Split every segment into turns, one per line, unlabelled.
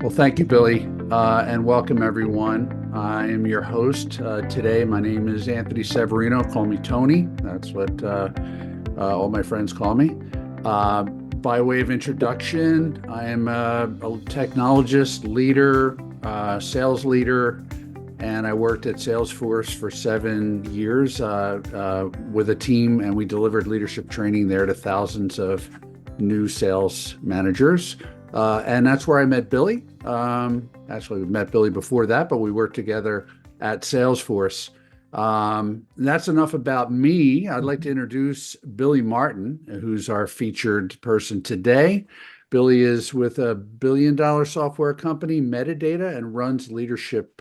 Well, thank you, Billy, and welcome everyone. I am your host today. My name is Anthony Severino. Call me Tony. That's what all my friends call me. By way of introduction, I am a technologist, leader, sales leader, and I worked at Salesforce for 7 years with a team, and we delivered leadership training there to thousands of new sales managers. And that's where I met Billy. Actually, we met Billy before that, but we worked together at Salesforce. That's enough about me. I'd like to introduce Billy Martin, who's our featured person today. Billy is with a billion-dollar software company, Medidata, and runs leadership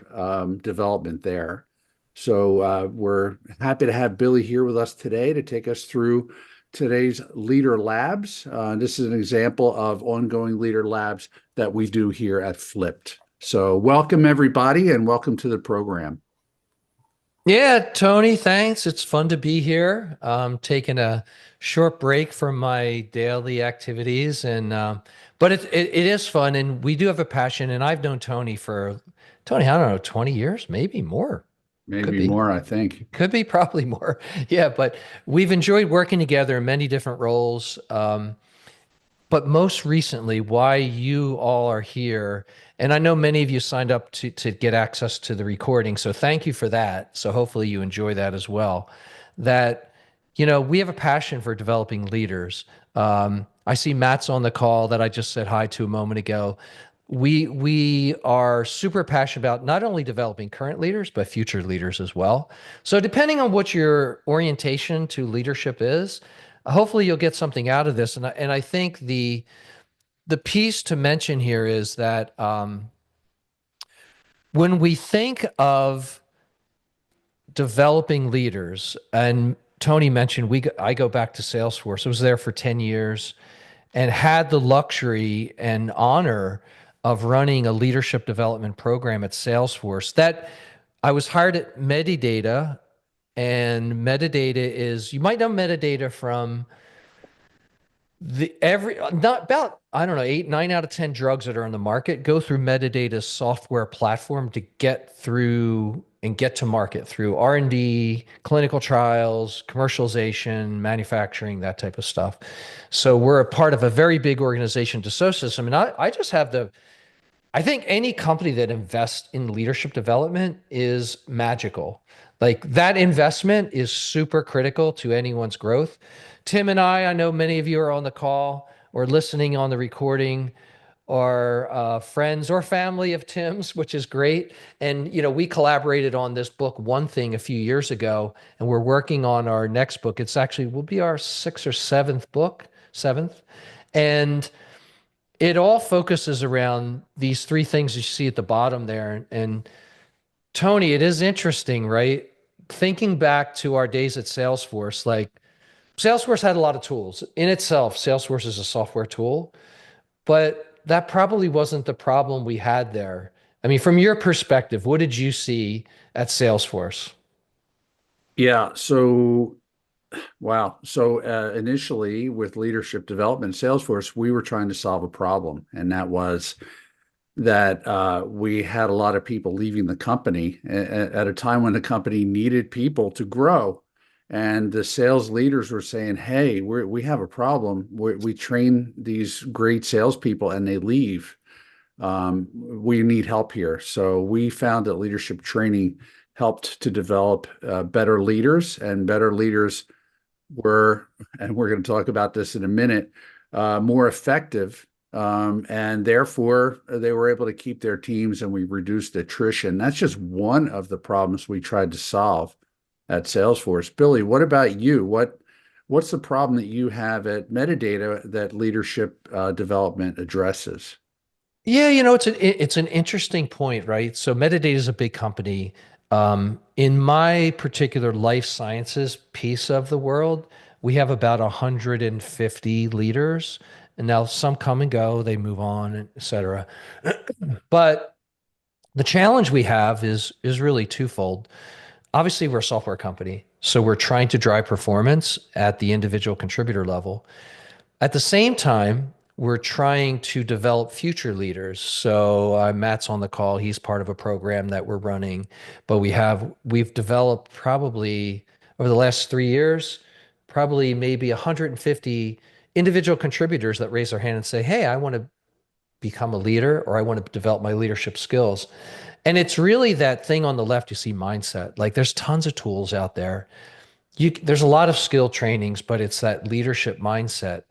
development there. So we're happy to have Billy here with us today to take us through today's Leader Labs. This is an example of ongoing Leader Labs that we do here at Flipped. So welcome, everybody, and welcome to the program.
Yeah, Tony, thanks. It's fun to be here. Taking a short break from my daily activities, and but it is fun, and we do have a passion. And I've known Tony for I don't know, 20 years, maybe more.
Maybe more, I think.
Could be probably more. Yeah, but we've enjoyed working together in many different roles. But most recently, why you all are here, and I know many of you signed up to get access to the recording, so thank you for that. So hopefully you enjoy that as well. That, we have a passion for developing leaders. I see Matt's on the call that I just said hi to a moment ago. We are super passionate about not only developing current leaders, but future leaders as well. So depending on what your orientation to leadership is, hopefully you'll get something out of this. And I think the piece to mention here is that when we think of developing leaders, and Tony mentioned I go back to Salesforce. I was there for 10 years and had the luxury and honor of running a leadership development program at Salesforce. That I was hired at Medidata, and Medidata is, you might know Medidata from not about, I don't know, 8, 9 out of 10 drugs that are on the market go through Medidata's software platform to get through and get to market through R&D, clinical trials, commercialization, manufacturing, that type of stuff. So we're a part of a very big organization, Dassault System. And I just have I think any company that invests in leadership development is magical. Like, that investment is super critical to anyone's growth. Tim and I know many of you are on the call or listening on the recording, are friends or family of Tim's, which is great. And, we collaborated on this book, One Thing, a few years ago, and we're working on our next book. It's actually, will be our 6th or 7th book, 7th. And it all focuses around these 3 things you see at the bottom there. And Tony, it is interesting, right? Thinking back to our days at Salesforce, like, Salesforce had a lot of tools. In itself, Salesforce is a software tool, but that probably wasn't the problem we had there. I mean, from your perspective, what did you see at Salesforce?
Yeah, so wow. So initially with leadership development, Salesforce, we were trying to solve a problem, and that was that we had a lot of people leaving the company at a time when the company needed people to grow. And the sales leaders were saying, hey, we have a problem. We train these great salespeople and they leave. We need help here. So we found that leadership training helped to develop better leaders, and better leaders were, and we're going to talk about this in a minute, more effective. And therefore, they were able to keep their teams, and we reduced attrition. That's just one of the problems we tried to solve at Salesforce. Billy, what about you? What's the problem that you have at Medidata that leadership development addresses?
Yeah, it's an interesting point, right? So Medidata is a big company. In my particular life sciences piece of the world, we have about 150 leaders, and now some come and go, they move on, et cetera. But the challenge we have is really twofold. Obviously, we're a software company, so we're trying to drive performance at the individual contributor level. At the same time, we're trying to develop future leaders. So Matt's on the call. He's part of a program that we're running, but we've developed probably over the last 3 years, probably maybe 150 individual contributors that raise their hand and say, "Hey, I want to become a leader or I want to develop my leadership skills." And it's really that thing on the left you see mindset. Like there's tons of tools out there. There's a lot of skill trainings, but it's that leadership mindset.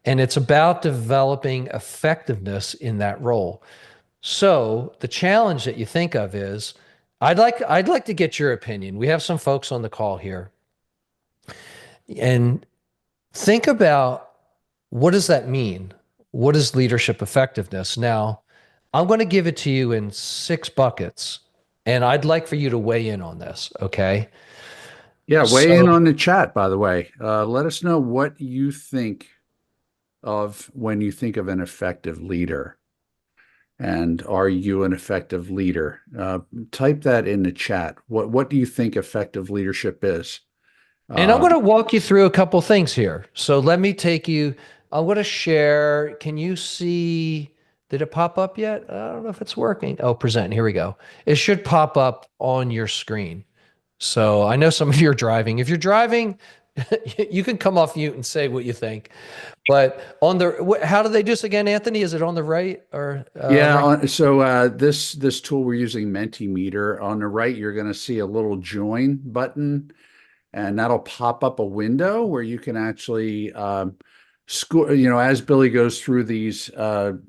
And it's about developing effectiveness in that role. So the challenge that you think of is I'd like to get your opinion. We have some folks on the call here. And think about what does that mean? What is leadership effectiveness? Now, I'm going to give it to you in 6 buckets, and I'd like for you to weigh in on this, okay?
Yeah, weigh in
So,
on the chat, by the way. Let us know what you think of when you think of an effective leader. And are you an effective leader? Type that in the chat. What do you think effective leadership is?
and I'm
Uh,
going to walk you through a couple things here. So let me take you, I'm going to share. Can you see, did it pop up yet? I don't know if it's working. Oh, present. Here we go. It should pop up on your screen. So I know some of you are driving. If you're driving, you can come off mute and say what you think. But how do they do this again, Anthony? Is it on the right or
yeah,
right?
so this tool we're using Mentimeter. On the right, you're going to see a little join button, and that'll pop up a window where you can actually score. As Billy goes through these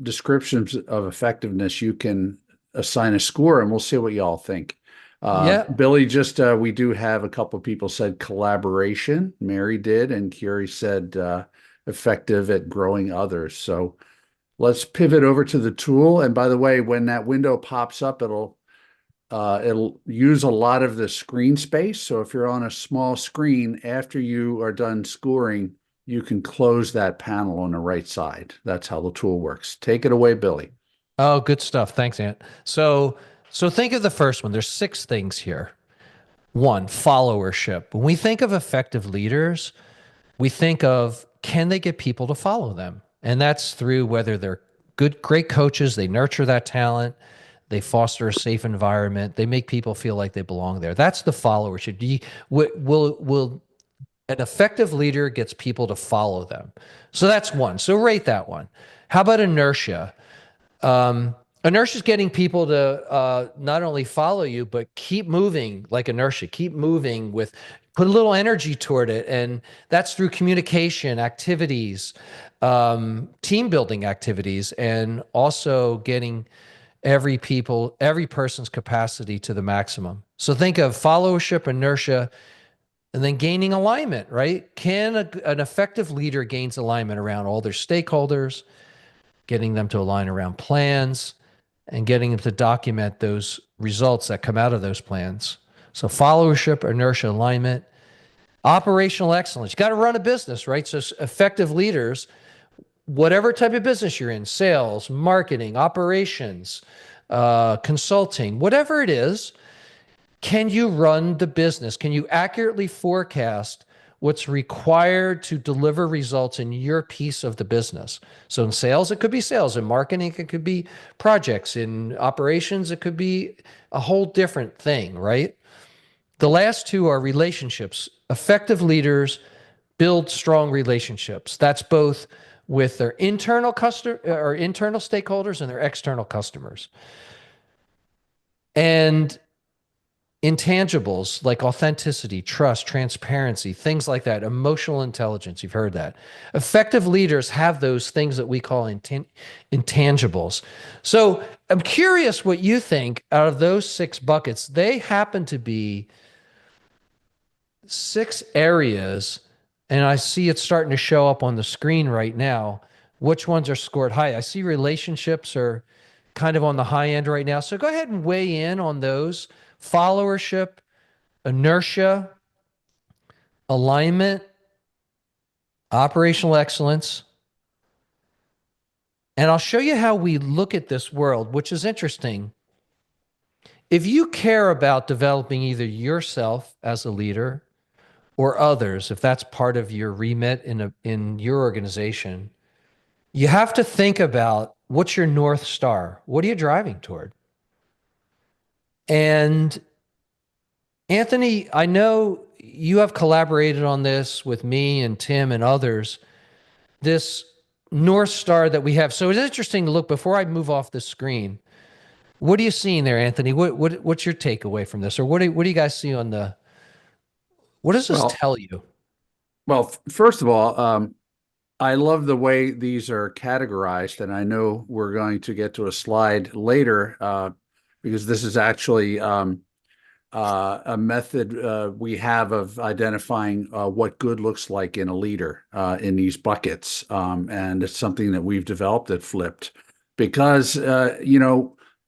descriptions of effectiveness, you can assign a score, and we'll see what y'all think.
Yeah.
Billy, we do have a couple of people said collaboration. Mary did, and Curie said effective at growing others. So let's pivot over to the tool. And by the way, when that window pops up, it'll use a lot of the screen space. So if you're on a small screen, after you are done scoring, you can close that panel on the right side. That's how the tool works. Take it away, Billy.
Oh, good stuff. Thanks, Ant. So think of the first one. There's 6 things here. One, followership. When we think of effective leaders, we think of can they get people to follow them? And that's through whether they're great coaches, they nurture that talent, they foster a safe environment, they make people feel like they belong there. That's the followership. Will an effective leader gets people to follow them? So that's one. So rate that one. How about inertia? Inertia is getting people to not only follow you, but keep moving like inertia, keep moving put a little energy toward it. And that's through communication, activities, team building activities, and also getting every person's capacity to the maximum. So think of followership, inertia, and then gaining alignment, right? Can an effective leader gains alignment around all their stakeholders, getting them to align around plans, and getting them to document those results that come out of those plans? So followership, inertia, alignment, operational excellence. You got to run a business, right? So effective leaders, whatever type of business you're in, sales, marketing, operations, consulting, whatever it is, can you run the business? Can you accurately forecast what's required to deliver results in your piece of the business? So in sales, it could be sales. In marketing, it could be projects. In operations, it could be a whole different thing, right? The last two are relationships. Effective leaders build strong relationships. That's both with their internal stakeholders and their external customers. And intangibles like authenticity, trust, transparency, things like that, emotional intelligence. You've heard that. Effective leaders have those things that we call intangibles. So I'm curious what you think out of those 6 buckets. They happen to be 6 areas, and I see it starting to show up on the screen right now. Which ones are scored high? I see relationships are kind of on the high end right now. So go ahead and weigh in on those. Followership, inertia, alignment, operational excellence. And I'll show you how we look at this world, which is interesting. If you care about developing either yourself as a leader or others, if that's part of your remit in your organization, You have to think about what's your North Star? What are you driving toward? And Anthony, I know you have collaborated on this with me and Tim and others, this North Star that we have. So it's interesting to look before I move off the screen. What are you seeing there, Anthony? What's your takeaway from this? Or what do you guys see on the what does this
Well,
tell you?
first of all, I love the way these are categorized, and I know we're going to get to a slide later because this is actually a method we have of identifying what good looks like in a leader in these buckets. And it's something that we've developed at Flipped because,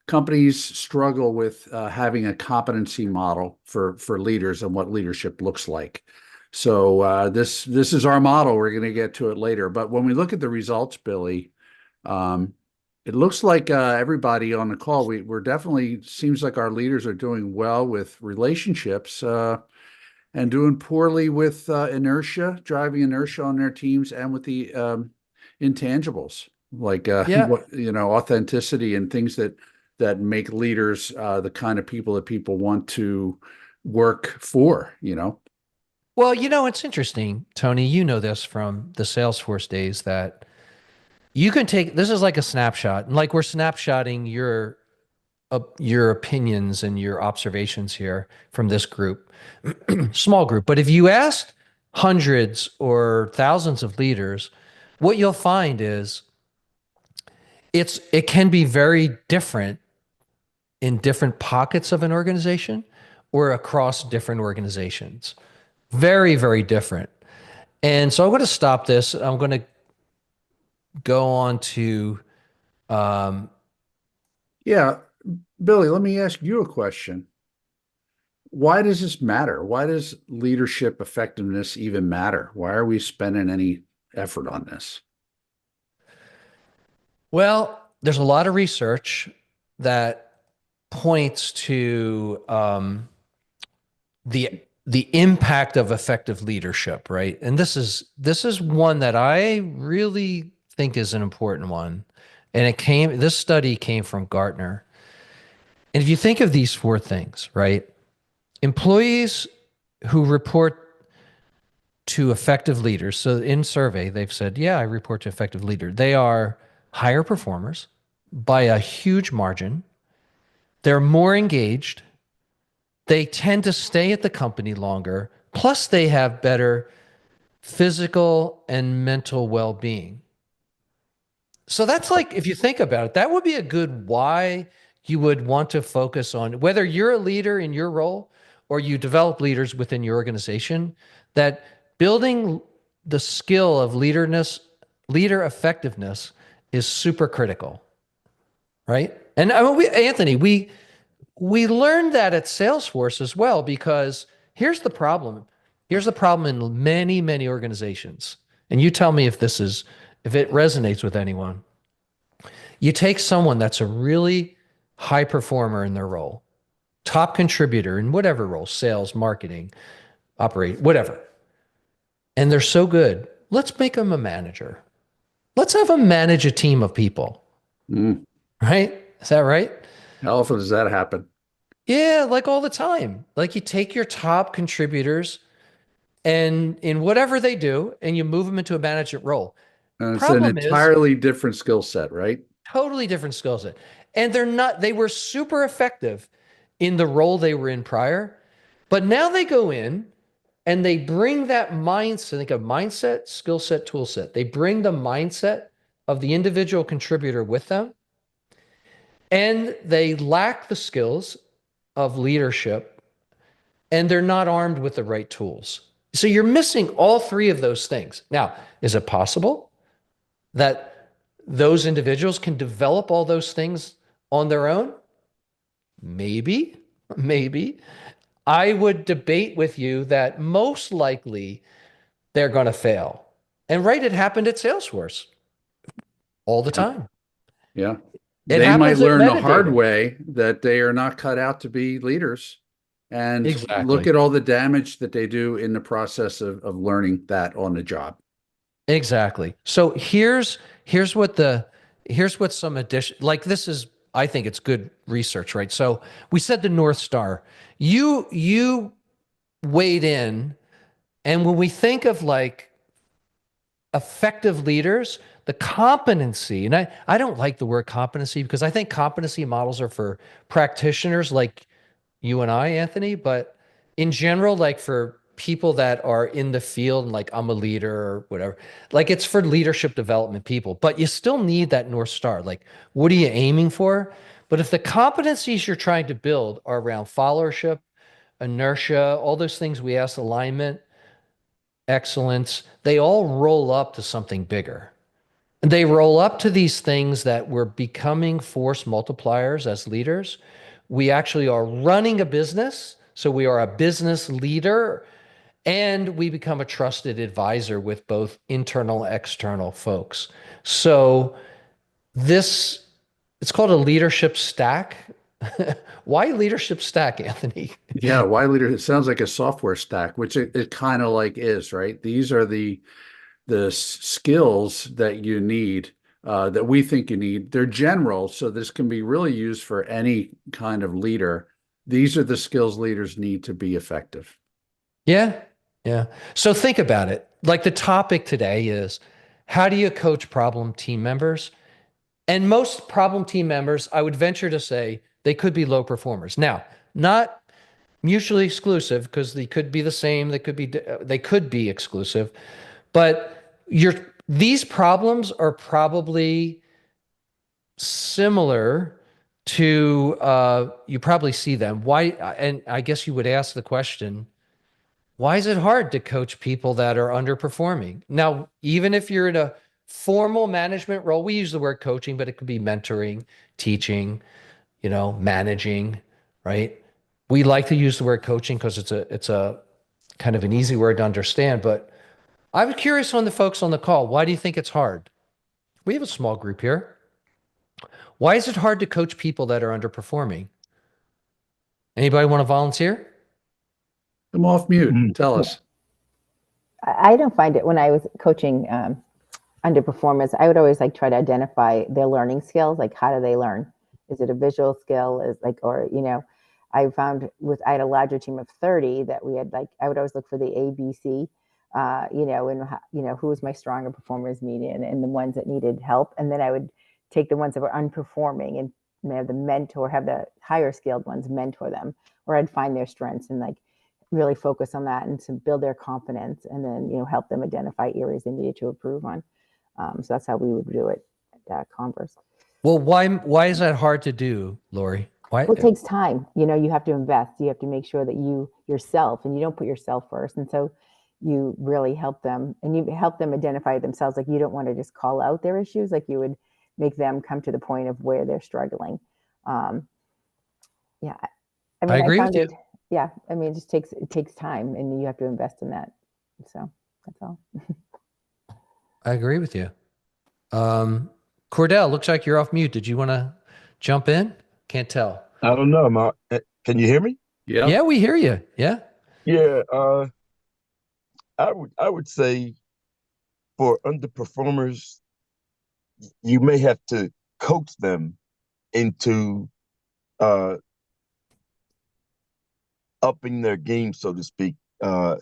companies struggle with having a competency model for leaders and what leadership looks like. So this is our model. We're going to get to it later. But when we look at the results, Billy, um, it looks like everybody on the call, we're definitely seems like our leaders are doing well with relationships and doing poorly with inertia, driving inertia on their teams, and with the intangibles like
Yeah.
authenticity and things that make leaders the kind of people that people want to work for.
Well, it's interesting, Tony. You know this from the Salesforce days that you can take this is like a snapshot, and like we're snapshotting your opinions and your observations here from this group, small group. But if you asked hundreds or thousands of leaders, what you'll find is it can be very different in different pockets of an organization or across different organizations. Very, very different. And so I'm going to stop this. I'm going to go on to um,
Yeah, Billy, let me ask you a question. Why does this matter? Why does leadership effectiveness even matter? Why are we spending any effort on this?
well, there's a lot of research that points to the impact of effective leadership, right? And this is one that I really think is an important one. And this study came from Gartner. And if you think of these four things, right? Employees who report to effective leaders. So in survey, they've said, yeah, I report to effective leader. They are higher performers by a huge margin. They're more engaged. They tend to stay at the company longer. Plus, they have better physical and mental well-being. So that's like, if you think about it, that would be a good why you would want to focus on whether you're a leader in your role or you develop leaders within your organization, that building the skill of leader effectiveness is super critical, right? And I mean, Anthony, we learned that at Salesforce as well, because here's the problem. Here's the problem in many, many organizations. And you tell me if it resonates with anyone. You take someone that's a really high performer in their role, top contributor in whatever role, sales, marketing, operate, whatever. And they're so good. Let's make them a manager. Let's have them manage a team of people,
Mm.
right? Is that right?
How often does that happen?
Yeah, like all the time. Like you take your top contributors and in whatever they do, and you move them into a management role.
And it's an
Problem is,
entirely different skill set, right?
totally different skill set. And they were super effective in the role they were in prior, but now they go in and they bring that mindset, think of mindset, skill set, tool set. They bring the mindset of the individual contributor with them, and they lack the skills of leadership, and they're not armed with the right tools. So you're missing all three of those things. Now, is it possible that those individuals can develop all those things on their own? Maybe, maybe. I would debate with you that most likely they're going to fail. And right, it happened at Salesforce all the
Yeah.
time.
Yeah.
It
They might
happens at
learn the hard
Medidata.
way that they are not cut out to be leaders. And look
Exactly.
at all the damage that they do in the process of learning that on the job.
Exactly. So here's what here's what some addition, like, this is, I think it's good research, right? So we said the North Star. You weighed in, and when we think of like effective leaders, the competency, and I don't like the word competency because I think competency models are for practitioners like you and I, Anthony, but in general, like for people that are in the field, and like I'm a leader or whatever, like it's for leadership development people, but you still need that North Star. Like, what are you aiming for? But if the competencies you're trying to build are around followership, inertia, all those things we asked, alignment, excellence, they all roll up to something bigger. And they roll up to these things that we're becoming force multipliers as leaders. We actually are running a business. So we are a business leader, and we become a trusted advisor with both internal and external folks. So this, it's called a leadership stack. Why leadership stack, Anthony?
Yeah, why leader? It sounds like a software stack, which it kind of like is, right? These are the skills that you need, that we think you need. They're general, so this can be really used for any kind of leader. These are the skills leaders need to be effective.
Yeah. Yeah. So think about it. Like the topic today is, how do you coach problem team members? And most problem team members, I would venture to say, they could be low performers. Now, not mutually exclusive, because they could be the same, they could be exclusive, but these problems are probably similar to, you probably see them. Why? And I guess you would ask the question, why is it hard to coach people that are underperforming? Now, even if you're in a formal management role, we use the word coaching, but it could be mentoring, teaching, managing, right? We like to use the word coaching because it's a kind of an easy word to understand. But I was curious on the folks on the call, why do you think it's hard? We have a small group here. Why is it hard to coach people that are underperforming? Anybody want to volunteer?
Come off mute.
Mm.
Tell
Yeah.
us.
I don't find it when I was coaching underperformers. I would always like try to identify their learning skills. Like, how do they learn? Is it a visual skill? Is like, or I found I had a larger team of 30 that we had, like, I would always look for the ABC, and who was my stronger performers median and the ones that needed help, and then I would take the ones that were unperforming and have the mentor, have the higher skilled ones mentor them, or I'd find their strengths and like really focus on that and to build their confidence, and then help them identify areas they needed to improve on. So that's how we would do it at Converse.
Well, why is that hard to do, Lori? Why?
Well, it takes time. You have to invest. You have to make sure that you yourself, and you don't put yourself first. And so you really help them, and you help them identify themselves. Like, you don't want to just call out their issues. Like, you would make them come to the point of where they're struggling. Yeah. I mean,
I agree with you.
Yeah. I mean, it takes time, and you have to invest in that. So that's all.
I agree with you. Cordell, looks like you're off mute. Did you want to jump in? Can't tell.
I don't know. Can you hear me?
Yeah.
Yeah, we hear you. Yeah.
Yeah. I would say for underperformers, you may have to coach them into uh, upping their game, so to speak. A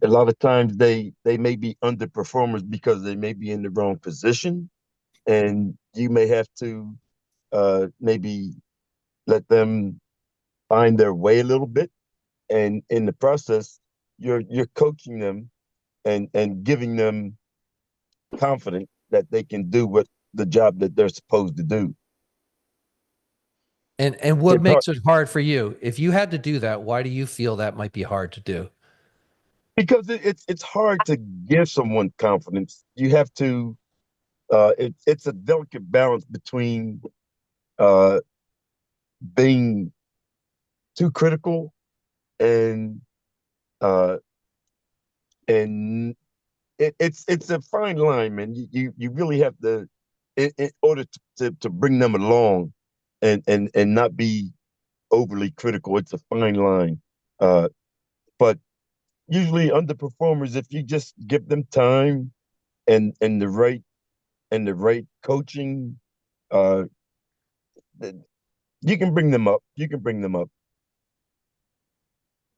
lot of times they may be underperformers because they may be in the wrong position, and you may have to maybe let them find their way a little bit, and in the process, you're coaching them and giving them confidence that they can do what the job that they're supposed to do.
And what
It's hard
makes it hard for you? If you had to do that, why do you feel that might be hard to do?
because it's hard to give someone confidence. You have to. It's a delicate balance between uh, being too critical and uh, and it's a fine line, man. You really have to, in order to bring them along, and not be overly critical. It's a fine line, but usually underperformers, if you just give them time and the right coaching, uh, th- you can bring them up. You can bring them up.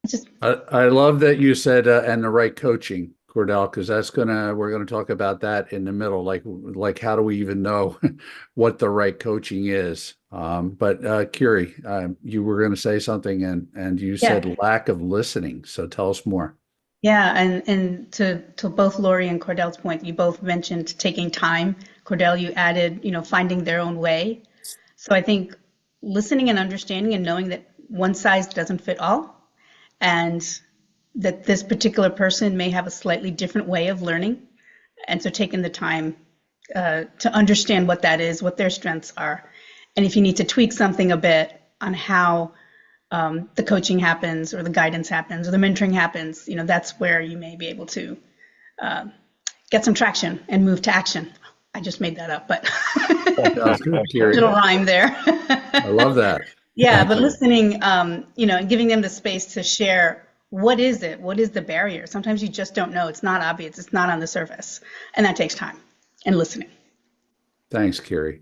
Just
I love that you said and the right coaching, Cordell, because we're gonna talk about that in the middle. Like how do we even know what the right coaching is? But Curie, you were gonna say something and you
yeah,
said lack of listening. So tell us more.
yeah, and to both Lori and Cordell's point, you both mentioned taking time. Cordell, you added, finding their own way. So I think listening and understanding and knowing that one size doesn't fit all, and that this particular person may have a slightly different way of learning, and so taking the time to understand what that is, what their strengths are, and if you need to tweak something a bit on how the coaching happens or the guidance happens or the mentoring happens, that's where you may be able to get some traction and move to action. I just made that up, but
Sounds good, Curie.
little rhyme there.
I love that.
Yeah,
Thank
but
you.
listening, and giving them the space to share what is it? What is the barrier? Sometimes you just don't know. It's not obvious. It's not on the surface. And that takes time and listening.
Thanks, Curie.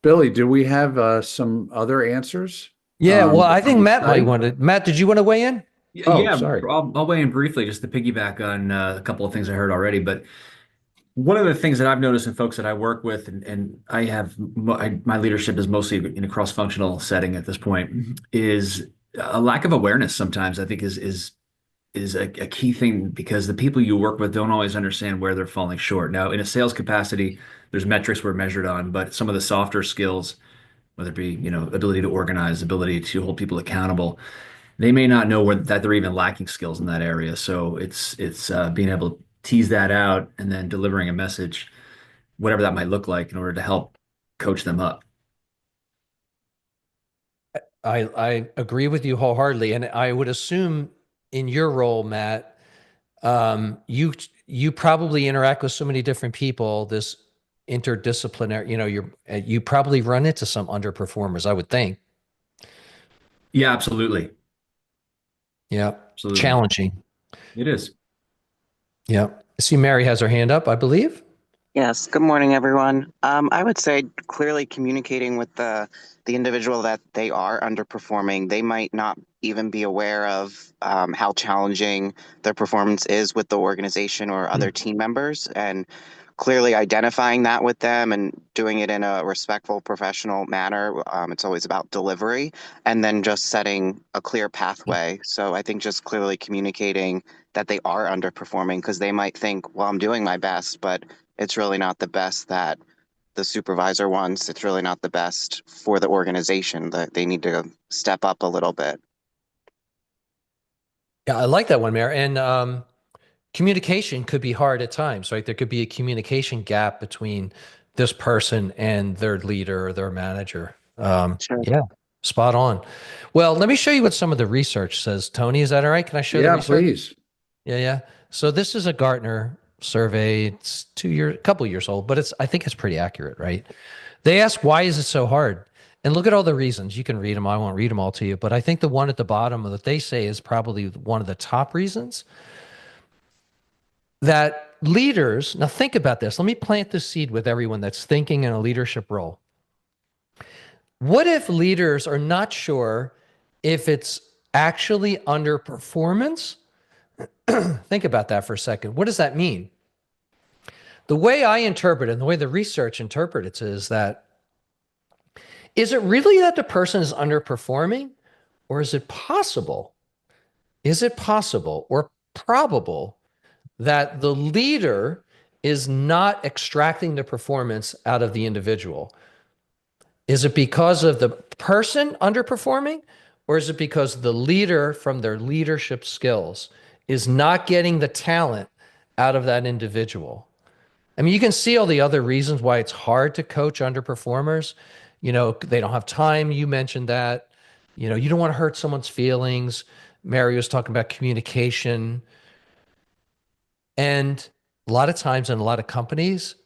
Billy, do we have some other answers?
Yeah, well, I think
on
Matt might
site?
want to. Matt, did you want to weigh in?
Oh,
Yeah,
sorry.
I'll weigh in briefly just to piggyback on a couple of things I heard already. But one of the things that I've noticed in folks that I work with, and my leadership is mostly in a cross-functional setting at this point, is a lack of awareness sometimes, I think is a key thing, because the people you work with don't always understand where they're falling short. Now, in a sales capacity, there's metrics we're measured on, but some of the softer skills, whether it be, ability to organize, ability to hold people accountable, they may not know that they're even lacking skills in that area. So it's being able to tease that out and then delivering a message, whatever that might look like, in order to help coach them up.
I agree with you wholeheartedly, and I would assume in your role, Matt, you probably interact with so many different people. This interdisciplinary, you probably run into some underperformers, I would think.
Yeah, absolutely.
Yeah,
Absolutely.
challenging.
It is.
Yeah, I see Mary has her hand up, I believe.
Yes, good morning, everyone. I would say clearly communicating with the individual that they are underperforming. They might not even be aware of how challenging their performance is with the organization or other team members, and clearly identifying that with them and doing it in a respectful, professional manner. It's always about delivery, and then just setting a clear pathway. So I think just clearly communicating that they are underperforming, because they might think, well, I'm doing my best, but it's really not the best that the supervisor wants. It's really not the best for the organization, that they need to step up a little bit.
Yeah, I like that one, Mary. And communication could be hard at times, right? There could be a communication gap between this person and their leader or their manager.
Sure.
Yeah, spot on. Well, let me show you what some of the research says. Tony, is that all right? Can I show the
Yeah,
research?
please.
Yeah. So this is a Gartner survey. It's a couple years old, but I think it's pretty accurate, right? They ask, why is it so hard? And look at all the reasons. You can read them. I won't read them all to you, but I think the one at the bottom that they say is probably one of the top reasons that leaders, now think about this. Let me plant the seed with everyone that's thinking in a leadership role. What if leaders are not sure if it's actually underperformance? Think about that for a second. What does that mean? The way I interpret it and the way the research interprets it is that, is it really that the person is underperforming, or is it possible or probable that the leader is not extracting the performance out of the individual? Is it because of the person underperforming, or is it because the leader, from their leadership skills, is not getting the talent out of that individual? I mean, you can see all the other reasons why it's hard to coach underperformers. They don't have time. You mentioned that. You don't want to hurt someone's feelings. Mary was talking about communication. And a lot of times in a lot of companies,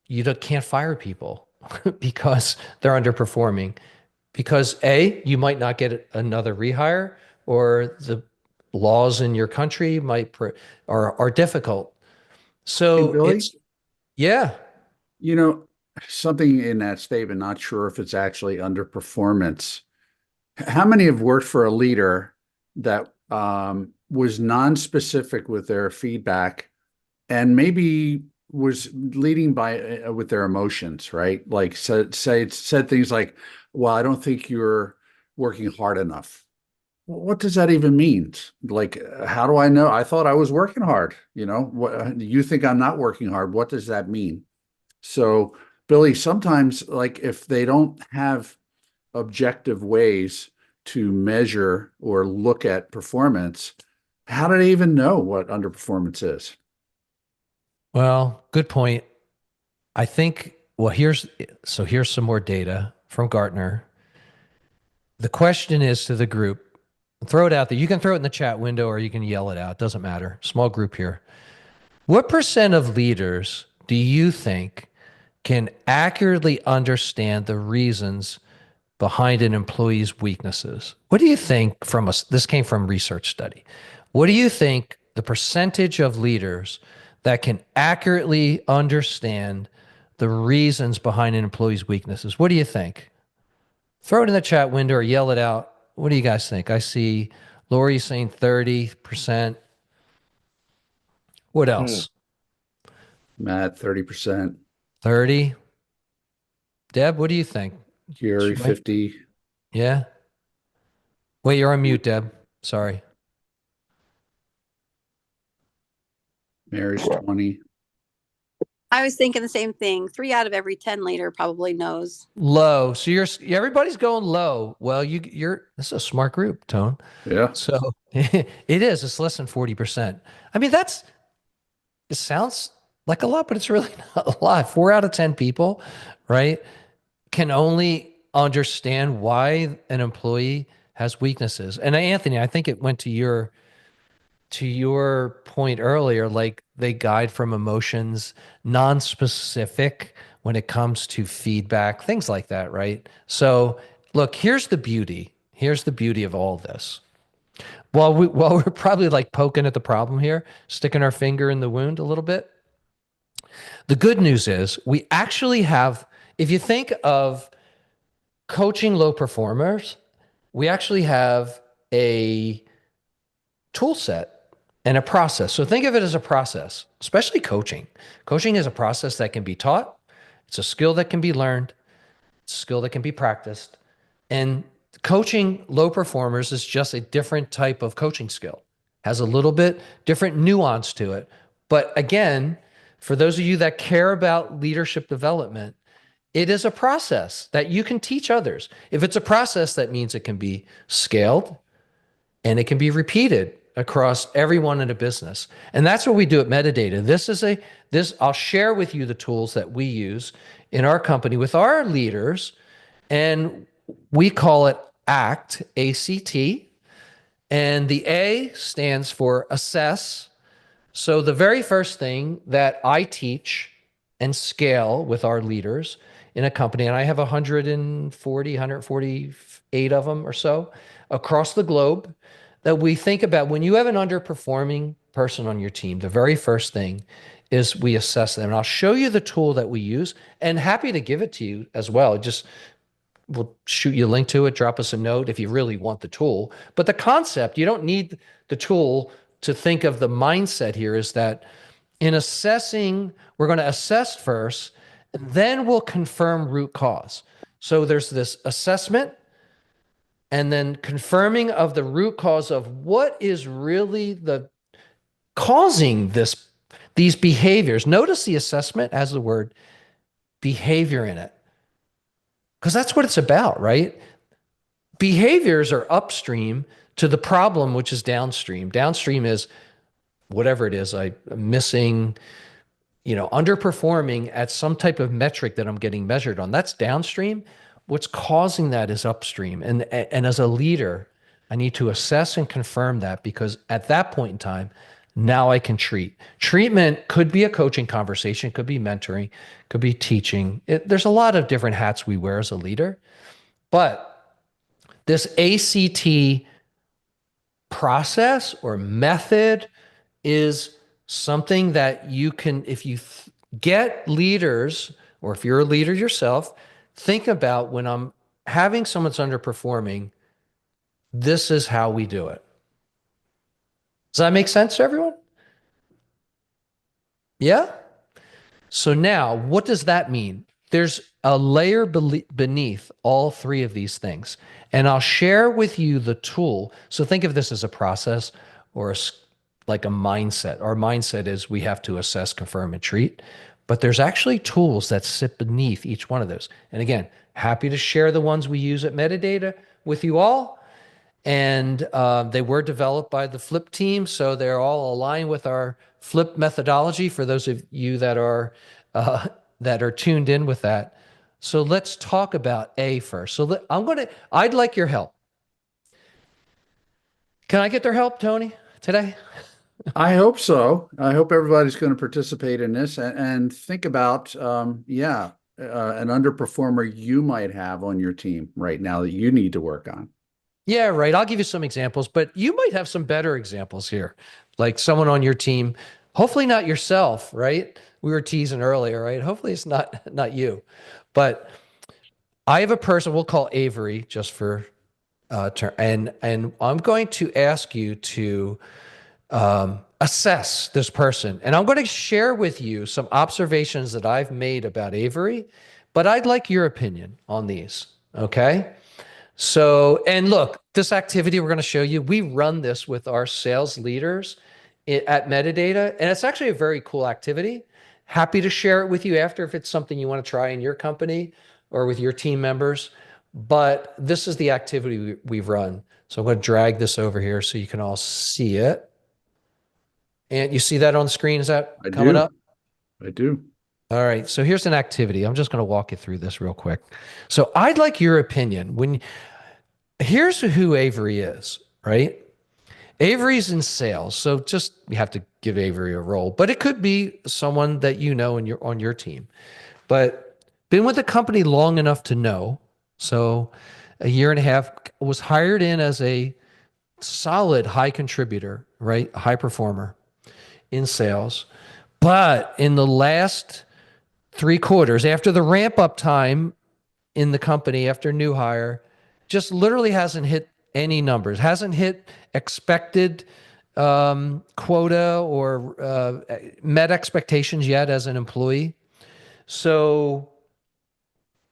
you can't fire people because they're underperforming. Because A, you might not get another rehire, or laws in your country are difficult.
Hey,
So
Billy,
yeah.
you know, something in that statement, not sure if it's actually underperformance. How many have worked for a leader that was non-specific with their feedback and maybe was leading by with their emotions, right? Like said things like, "Well, I don't think you're working hard enough." Well, what does that even mean? Like, how do I know? I thought I was working hard. What you think I'm not working hard? What does that mean? So, Billy, sometimes like if they don't have objective ways to measure or look at performance, how do they even know what underperformance is?
Well, good point. I think, well, here's some more data from Gartner. The question is to the group, throw it out there. You can throw it in the chat window or you can yell it out. Doesn't matter. Small group here. What percent of leaders do you think can accurately understand the reasons behind an employee's weaknesses? What do you think this came from research study. What do you think the percentage of leaders that can accurately understand the reasons behind an employee's weaknesses? What do you think? Throw it in the chat window or yell it out. What do you guys think? I see Lori saying 30%. What
Hmm.
else?
Matt, 30%.
30? Deb, what do you think?
Gary, 50.
Yeah. Wait, you're on mute, Deb. Sorry.
Mary's 20.
I was thinking the same thing. 3 out of every 10 leader probably knows.
Low. So everybody's going low. Well, this is a smart group, Tone.
Yeah.
So it is. It's less than 40%. I mean, it sounds like a lot, but it's really not a lot. 4 out of 10 people, right, can only understand why an employee has weaknesses. And Anthony, I think it went to your point earlier, like they guide from emotions, non-specific when it comes to feedback, things like that, right? So look, here's the beauty of all this. While we're probably like poking at the problem here, sticking our finger in the wound a little bit, the good news is we actually have, if you think of coaching low performers, we actually have a tool set and a process. So think of it as a process, especially coaching. Coaching is a process that can be taught. It's a skill that can be learned. It's a skill that can be practiced. And coaching low performers is just a different type of coaching skill. Has a little bit different nuance to it. But again, for those of you that care about leadership development, it is a process that you can teach others. If it's a process, that means it can be scaled and it can be repeated across everyone in a business. And that's what we do at Metadata. I'll share with you the tools that we use in our company with our leaders, and we call it ACT, A-C-T, and the A stands for assess. So the very first thing that I teach and scale with our leaders in a company, and I have 148 of them or so across the globe, that we think about when you have an underperforming person on your team, the very first thing is we assess them. And I'll show you the tool that we use, and happy to give it to you as well. We'll shoot you a link to it, drop us a note if you really want the tool. But the concept, you don't need the tool to think of the mindset here, is that in assessing, we're going to assess first, and then we'll confirm root cause. So there's this assessment, and then confirming of the root cause of what is really causing these behaviors. Notice the assessment has the word behavior in it, because that's what it's about, right? Behaviors are upstream to the problem, which is downstream. Downstream is whatever it is, I'm missing, underperforming at some type of metric that I'm getting measured on. That's downstream. What's causing that is upstream. And as a leader, I need to assess and confirm that, because at that point in time, now I can treat. Treatment could be a coaching conversation, could be mentoring, could be teaching. There's a lot of different hats we wear as a leader. But this ACT process or method is something that you can, if you get leaders, or if you're a leader yourself, think about when I'm having someone's underperforming, this is how we do it. Does that make sense to everyone? Yeah? So now, what does that mean? There's a layer beneath all three of these things. And I'll share with you the tool. So think of this as a process or like a mindset. Our mindset is we have to assess, confirm, and treat. But there's actually tools that sit beneath each one of those. And again, happy to share the ones we use at Medidata with you all. And they were developed by the Flip team, so they're all aligned with our Flip methodology for those of you that are tuned in with that. So let's talk about A first. So I'd like your help. Can I get their help, Tony, today?
I hope so. I hope everybody's going to participate in this and think about, an underperformer you might have on your team right now that you need to work on.
Yeah, right. I'll give you some examples, but you might have some better examples here, like someone on your team. Hopefully not yourself, right? We were teasing earlier, right? Hopefully it's not you. But I have a person we'll call Avery just for and I'm going to ask you to assess this person. And I'm going to share with you some observations that I've made about Avery, but I'd like your opinion on these, okay? So, and look, this activity we're going to show you, we run this with our sales leaders at Medidata, and it's actually a very cool activity. Happy to share it with you after if it's something you want to try in your company or with your team members. But this is the activity we've run. So I'm going to drag this over here so you can all see it. And you see that on the screen? Is that coming up?
I do.
All right. So here's an activity. I'm just going to walk you through this real quick. So I'd like your opinion. Here's who Avery is, right? Avery's in sales. So just, you have to give Avery a role, but it could be someone that you know and you're on your team, but been with the company long enough to know. So a year and a half, was hired in as a solid high contributor, right? High performer in sales. But in the last 3 quarters, after the ramp up time in the company, after new hire, just literally hasn't hit any numbers, hasn't hit expected quota or met expectations yet as an employee. So,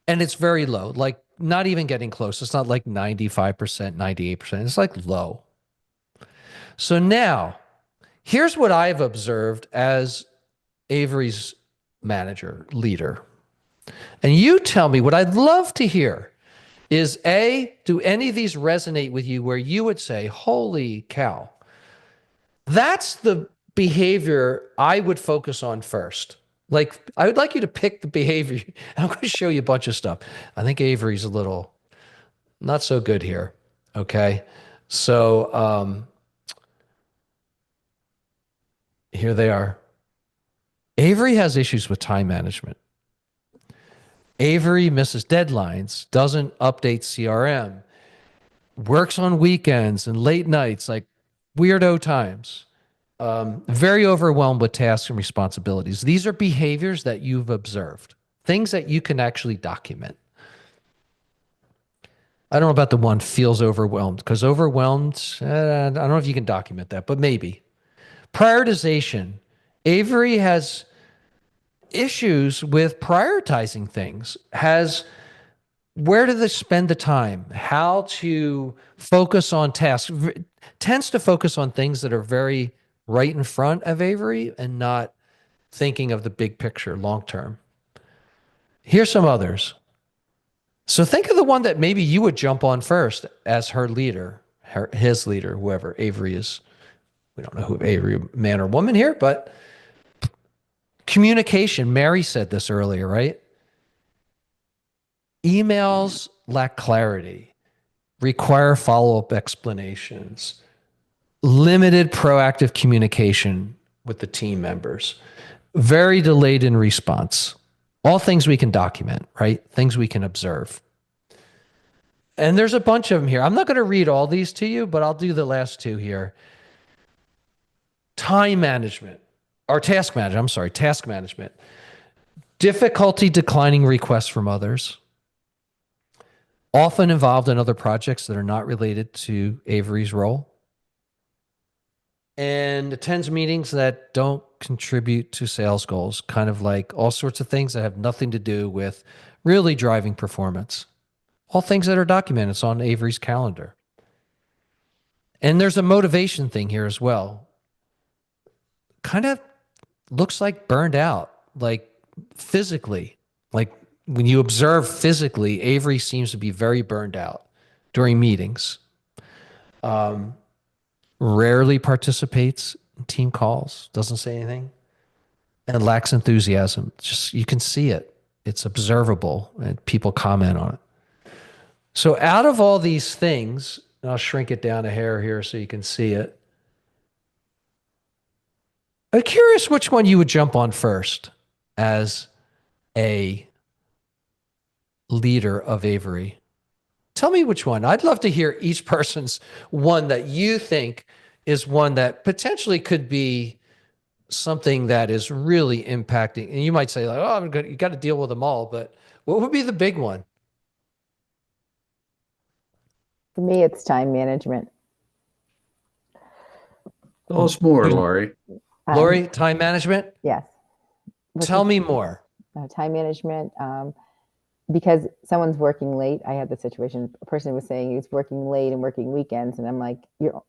and it's very low, like not even getting close. It's not like 95%, 98%. It's like low. So now, here's what I've observed as Avery's manager, leader. And you tell me, what I'd love to hear is A, do any of these resonate with you where you would say, holy cow, that's the behavior I would focus on first. Like, I would like you to pick the behavior. I'm going to show you a bunch of stuff. I think Avery's a little not so good here. Okay. So here they are. Avery has issues with time management. Avery misses deadlines, doesn't update CRM, works on weekends and late nights, like weirdo times, very overwhelmed with tasks and responsibilities. These are behaviors that you've observed, things that you can actually document. I don't know about the one feels overwhelmed, because overwhelmed, I don't know if you can document that, but maybe. Prioritization. Avery has issues with prioritizing things, where do they spend the time, how to focus on tasks, tends to focus on things that are very right in front of Avery and not thinking of the big picture long term. Here's some others. So think of the one that maybe you would jump on first as her leader, his leader, whoever Avery is. We don't know who Avery, man or woman here, but communication. Mary said this earlier, right? Emails lack clarity, require follow-up explanations, limited proactive communication with the team members, very delayed in response. All things we can document, right? Things we can observe. And there's a bunch of them here. I'm not going to read all these to you, but I'll do the last two here. Time management or task management. I'm sorry, task management. Difficulty declining requests from others. Often involved in other projects that are not related to Avery's role. And attends meetings that don't contribute to sales goals, kind of like all sorts of things that have nothing to do with really driving performance. All things that are documented. It's on Avery's calendar. And there's a motivation thing here as well. Kind of looks like burned out, like physically. Like when you observe physically, Avery seems to be very burned out during meetings. Rarely participates in team calls, doesn't say anything, and lacks enthusiasm. Just you can see it. It's observable, and people comment on it. So out of all these things, and I'll shrink it down a hair here so you can see it. I'm curious which one you would jump on first as a leader of Avery. Tell me which one. I'd love to hear each person's one that you think is one that potentially could be something that is really impacting. And you might say, like, oh, you got to deal with them all. But what would be the big one?
For me, it's time management.
Tell us more, Laurie.
Laurie, time management?
Yes.
Tell me more.
Time management. Because someone's working late. I had the situation, a person was saying he was working late and working weekends. And I'm like, you're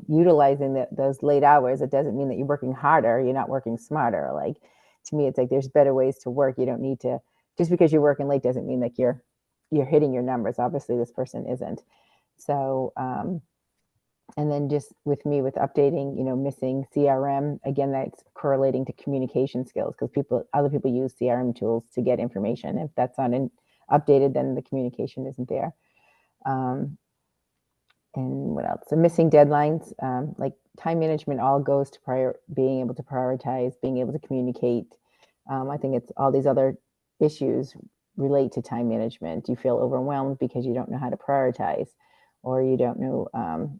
utilizing those late hours. It doesn't mean that you're working harder. You're not working smarter. Like, to me, it's like, there's better ways to work. You don't need to, just because you're working late doesn't mean like you're hitting your numbers. Obviously this person isn't. So, and then just with me with updating, missing CRM, again, that's correlating to communication skills, because other people use CRM tools to get information. If that's not updated, then the communication isn't there. And what else? So missing deadlines, like time management all goes to being able to prioritize, being able to communicate. I think it's all these other issues relate to time management. You feel overwhelmed because you don't know how to prioritize, or you don't know,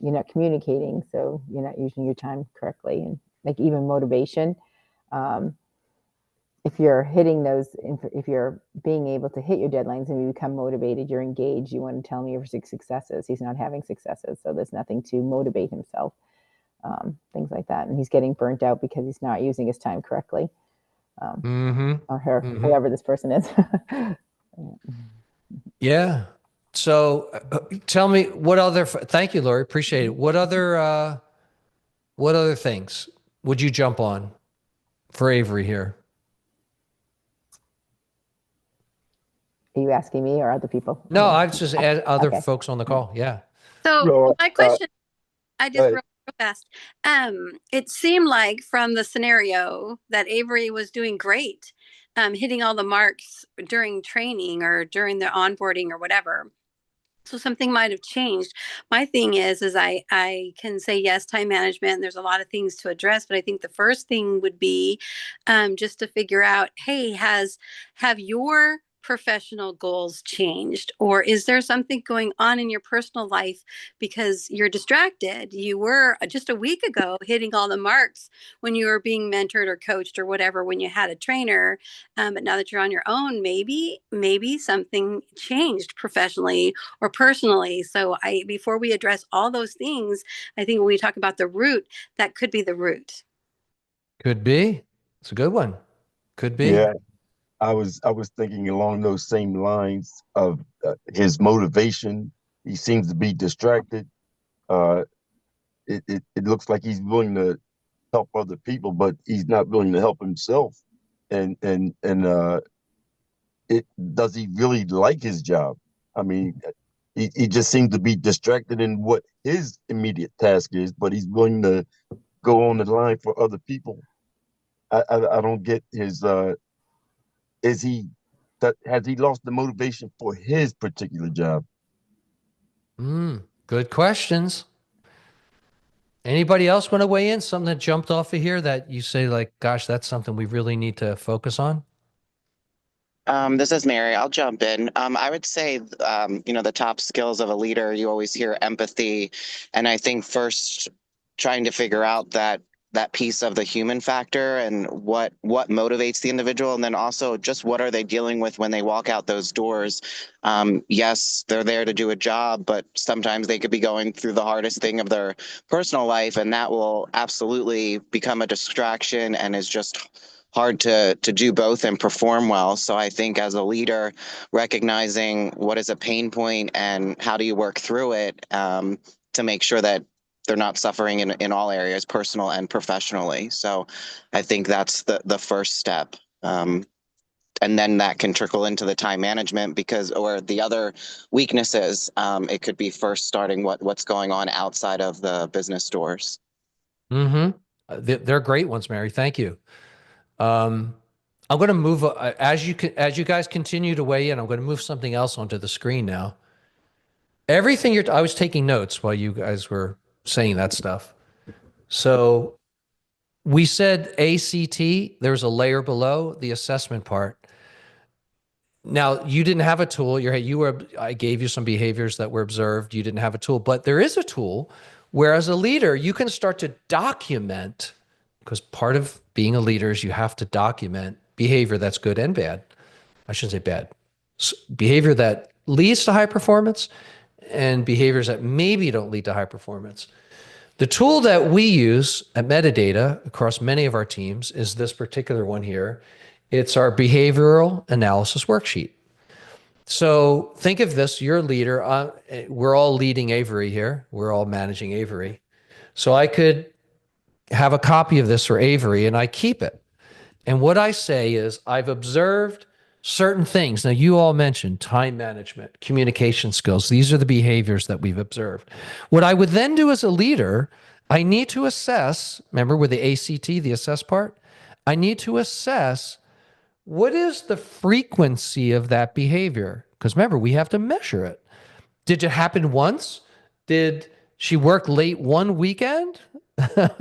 you're not communicating, so you're not using your time correctly. And like even motivation, if you're hitting those, if you're being able to hit your deadlines and you become motivated, you're engaged, you want to tell me your successes. He's not having successes, so there's nothing to motivate himself, things like that. And he's getting burnt out because he's not using his time correctly, or her, whoever this person is.
Yeah. So tell me what other, thank you, Laurie. Appreciate it. What other things would you jump on for Avery here?
Are you asking me or other people?
No, I've just added other
Okay.
folks on the call. Yeah.
So
No,
my question, I just
ahead.
real fast. It seemed like from the scenario that Avery was doing great, hitting all the marks during training or during the onboarding or whatever. So something might have changed. My thing is I can say yes, time management. There's a lot of things to address, but I think the first thing would be just to figure out, hey, have your professional goals changed, or is there something going on in your personal life because you're distracted? You were just a week ago hitting all the marks when you were being mentored or coached or whatever when you had a trainer, but now that you're on your own, maybe something changed professionally or personally. So before we address all those things, I think when we talk about the root, that could be the root.
Could be. It's a good one. Could be.
Yeah, I was thinking along those same lines of his motivation. He seems to be distracted. It looks like he's willing to help other people, but he's not willing to help himself. And does he really like his job? I mean, he just seems to be distracted in what his immediate task is, but he's willing to go on the line for other people. I don't get his. Has he lost the motivation for his particular job?
Good questions. Anybody else want to weigh in? Something that jumped off of here that you say, like, gosh, that's something we really need to focus on?
This is Mary. I'll jump in. I would say, the top skills of a leader, you always hear empathy. And I think first trying to figure out that piece of the human factor and what motivates the individual. And then also just what are they dealing with when they walk out those doors? Yes, they're there to do a job, but sometimes they could be going through the hardest thing of their personal life, and that will absolutely become a distraction and is just hard to do both and perform well. So I think as a leader, recognizing what is a pain point and how do you work through it, to make sure that they're not suffering in all areas, personal and professionally. So I think that's the first step. And then that can trickle into the time management or the other weaknesses. It could be first starting what's going on outside of the business doors.
Mm-hmm. They're great ones, Mary. Thank you. I'm going to move as you guys continue to weigh in. I'm going to move something else onto the screen now. Everything I was taking notes while you guys were saying that stuff. So we said ACT. There's a layer below the assessment part. Now you didn't have a tool. I gave you some behaviors that were observed. You didn't have a tool, but there is a tool where, as a leader, you can start to document. Because part of being a leader is you have to document behavior that's good and bad. I shouldn't say bad. Behavior that leads to high performance and behaviors that maybe don't lead to high performance. The tool that we use at Metadata across many of our teams is this particular one here. It's our behavioral analysis worksheet. So think of this, you're a leader. We're all leading Avery here. We're all managing Avery. So I could have a copy of this for Avery and I keep it. And what I say is I've observed certain things. Now, you all mentioned time management, communication skills. These are the behaviors that we've observed. What I would then do as a leader, I need to assess, remember with the ACT, the assess part, I need to assess what is the frequency of that behavior? Because remember, we have to measure it. Did it happen once? Did she work late one weekend?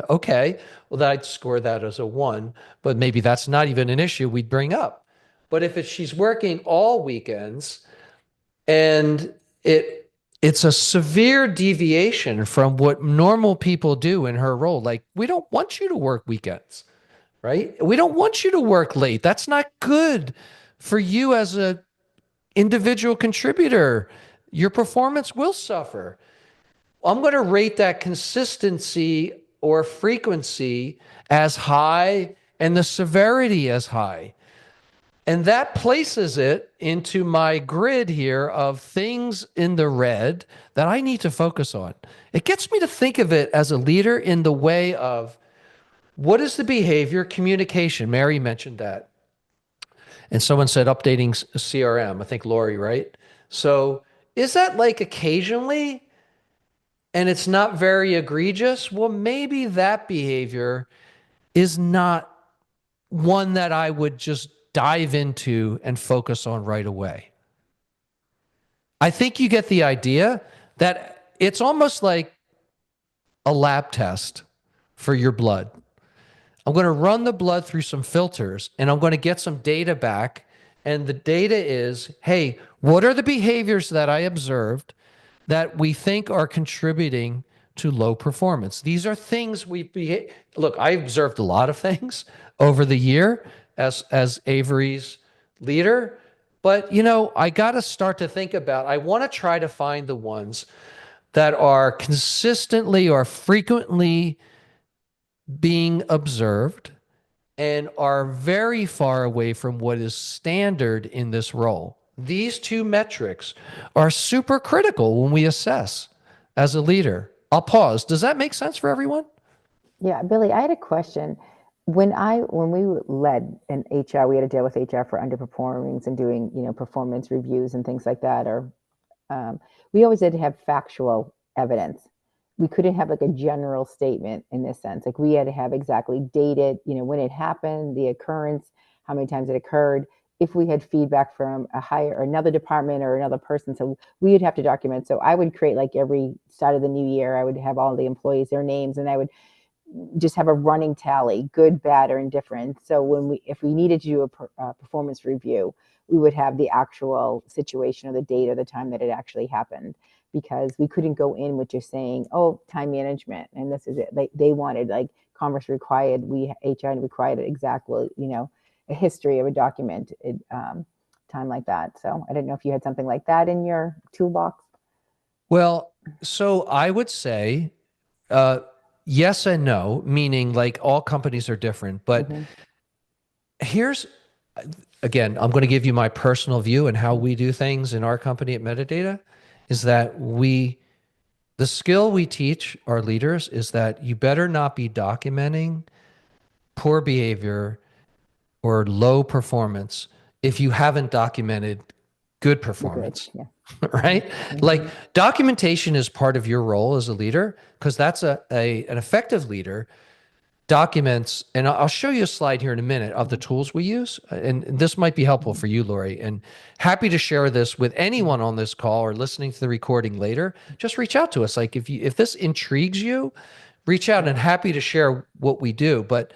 Okay, well, then I'd score that as a 1, but maybe that's not even an issue we'd bring up. But if she's working all weekends and it's a severe deviation from what normal people do in her role, like we don't want you to work weekends, right? We don't want you to work late. That's not good for you as a individual contributor. Your performance will suffer. I'm going to rate that consistency or frequency as high and the severity as high. And that places it into my grid here of things in the red that I need to focus on. It gets me to think of it as a leader in the way of what is the behavior? Communication. Mary mentioned that. And someone said updating CRM. I think Lori, right? So is that like occasionally and it's not very egregious? Well, maybe that behavior is not one that I would just dive into and focus on right away. I think you get the idea that it's almost like a lab test for your blood. I'm going to run the blood through some filters and I'm going to get some data back. And the data is, hey, what are the behaviors that I observed that we think are contributing to low performance? These are things look, I observed a lot of things over the year as Avery's leader, but I got to start to think about, I want to try to find the ones that are consistently or frequently being observed and are very far away from what is standard in this role. These two metrics are super critical when we assess as a leader. I'll pause. Does that make sense for everyone?
Yeah, Billy, I had a question. When we led in HR, we had to deal with HR for underperformings and doing, performance reviews and things like that. Or we always had to have factual evidence. We couldn't have like a general statement in this sense. Like we had to have exactly dated, when it happened, the occurrence, how many times it occurred. If we had feedback from another department or another person, so we would have to document. So I would create, like, every start of the new year, I would have all the employees, their names, and I would just have a running tally, good, bad, or indifferent. So if we needed to do a performance review, we would have the actual situation or the date or the time that it actually happened, because we couldn't go in with just saying, oh, time management, and this is it. They wanted, like, Commerce required, HR required exactly, a history of a document, time like that. So I didn't know if you had something like that in your toolbox.
Well, so I would say yes and no, meaning like all companies are different. But here's, again, I'm going to give you my personal view and how we do things in our company at Metadata, is that the skill we teach our leaders is that you better not be documenting poor behavior or low performance if you haven't documented good performance.
Yeah.
Right? Like, documentation is part of your role as a leader, because that's an effective leader documents. And I'll show you a slide here in a minute of the tools we use. And this might be helpful for you, Lori, and happy to share this with anyone on this call or listening to the recording later. Just reach out to us. Like, if this intrigues you, reach out, and happy to share what we do. But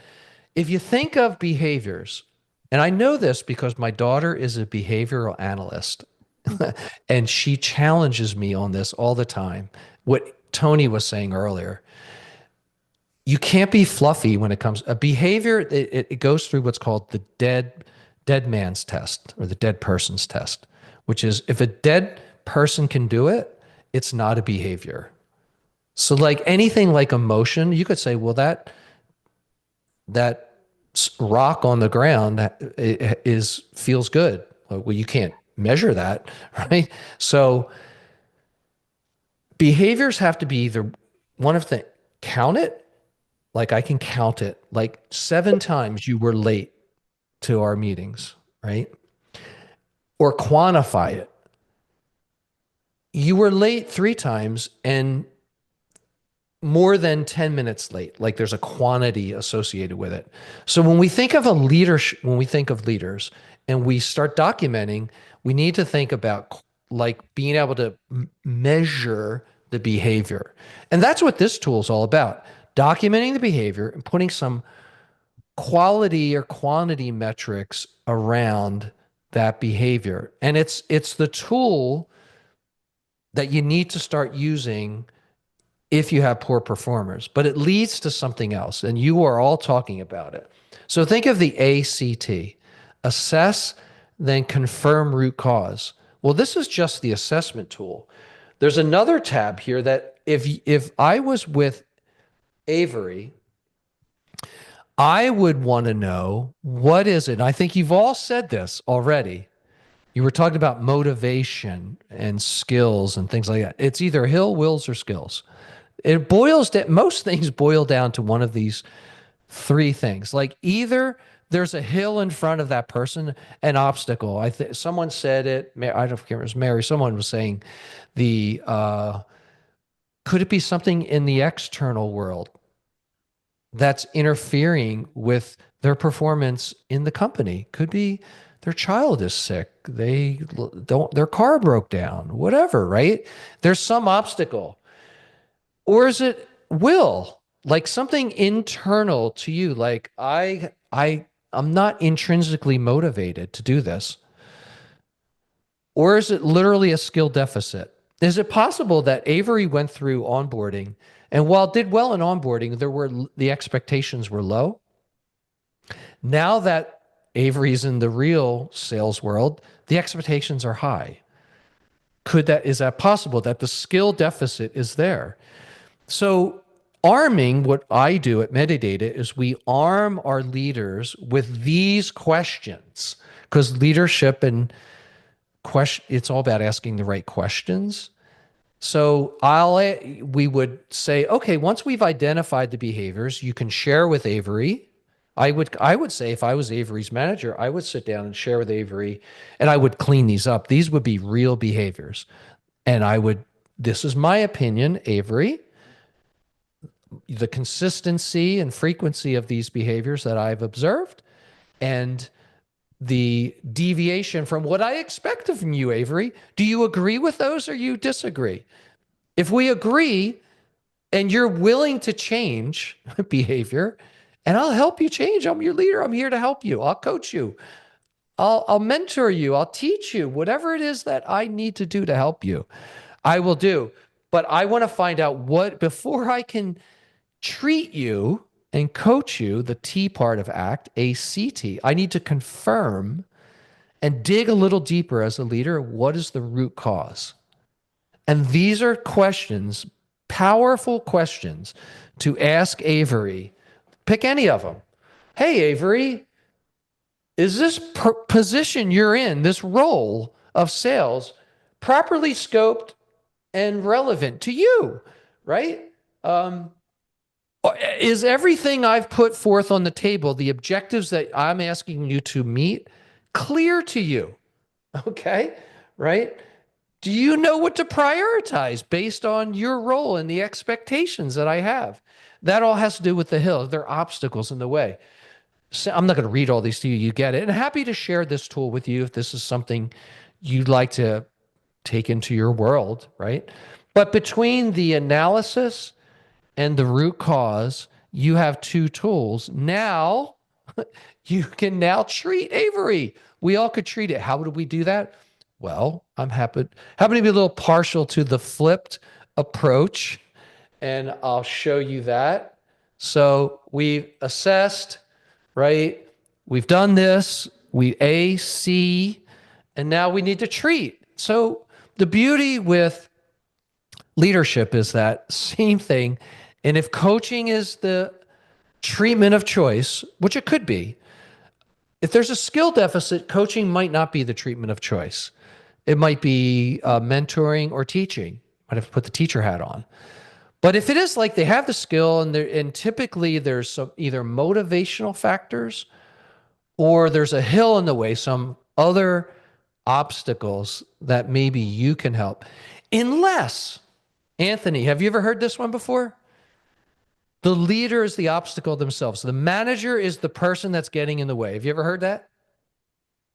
if you think of behaviors, and I know this because my daughter is a behavioral analyst, and she challenges me on this all the time. What Tony was saying earlier, you can't be fluffy when it comes a behavior. It goes through what's called the dead man's test, or the dead person's test, which is, if a dead person can do it, it's not a behavior. So like anything like emotion, you could say, well, that rock on the ground feels good. Well, you can't measure that, right? So behaviors have to be either one of the, count it, like I can count it, like 7 times you were late to our meetings, right? Or quantify it. You were late 3 times and more than 10 minutes late, like there's a quantity associated with it. So when we think of when we think of leaders and we start documenting, we need to think about like being able to measure the behavior. And that's what this tool is all about. Documenting the behavior and putting some quality or quantity metrics around that behavior. And it's the tool that you need to start using if you have poor performers, but it leads to something else, and you are all talking about it. So think of the ACT, assess, then confirm root cause. Well, this is just the assessment tool. There's another tab here that if I was with Avery, I would want to know, what is it? And I think you've all said this already. You were talking about motivation and skills and things like that. It's either Hill, Wills, or skills. It boils down, most things boil down to one of these 3 things. Like, either there's a hill in front of that person, an obstacle. Someone said it, I don't care, it was Mary. Someone was saying could it be something in the external world that's interfering with their performance in the company? Could be their child is sick, their car broke down, whatever, right? There's some obstacle. Or is it will, like something internal to you, like I'm not intrinsically motivated to do this? Or is it literally a skill deficit? Is it possible that Avery went through onboarding, and while did well in onboarding, the expectations were low? Now that Avery's in the real sales world, the expectations are high. Is that possible, that the skill deficit is there? So arming, what I do at Metadata is we arm our leaders with these questions, because leadership and it's all about asking the right questions. So we would say, okay, once we've identified the behaviors, you can share with Avery. I would say, if I was Avery's manager, I would sit down and share with Avery, and I would clean these up. These would be real behaviors. And this is my opinion, Avery, the consistency and frequency of these behaviors that I've observed, and the deviation from what I expected from you, Avery. Do you agree with those, or you disagree? If we agree and you're willing to change behavior, and I'll help you change, I'm your leader, I'm here to help you, I'll coach you. I'll mentor you. I'll teach you whatever it is that I need to do to help you. I will do. But I want to find out what, before I can treat you and coach you, the T part of ACT, ACT, I need to confirm and dig a little deeper as a leader. What is the root cause? And these are questions, powerful questions to ask Avery. Pick any of them. Hey, Avery, is this position you're in, this role of sales, properly scoped and relevant to you, right? Is everything I've put forth on the table, the objectives that I'm asking you to meet, clear to you? Okay, right? Do you know what to prioritize based on your role and the expectations that I have? That all has to do with the hill. There are obstacles in the way. So I'm not going to read all these to you. You get it. And happy to share this tool with you if this is something you'd like to take into your world, right? But between the analysis and the root cause, you have two tools. Now you can now treat Avery. We all could treat it. How would we do that? Well, I'm happy to be a little partial to the flipped approach, and I'll show you that. So we've assessed, right? We've done this, we A, C, and now we need to treat. So the beauty with leadership is that same thing. And if coaching is the treatment of choice, which it could be, if there's a skill deficit, coaching might not be the treatment of choice. It might be mentoring or teaching. Might have to put the teacher hat on. But if it is like they have the skill and typically there's some either motivational factors or there's a hill in the way, some other obstacles that maybe you can help. Unless, Anthony, have you ever heard this one before? The leader is the obstacle themselves. The manager is the person that's getting in the way. Have you ever heard that?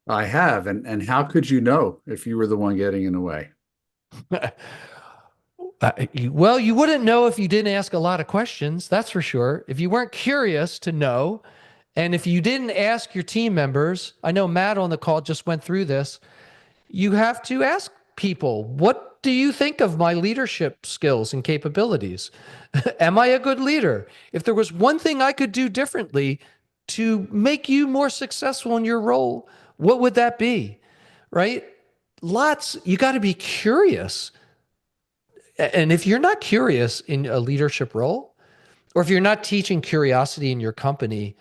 I have. And how could you know if you were the one getting in the way?
Well, you wouldn't know if you didn't ask a lot of questions. That's for sure. If you weren't curious to know, and if you didn't ask your team members, I know Matt on the call just went through this. You have to ask people, what do you think of my leadership skills and capabilities? Am I a good leader? If there was one thing I could do differently to make you more successful in your role, what would that be? Right? You got to be curious. And if you're not curious in a leadership role, or if you're not teaching curiosity in your company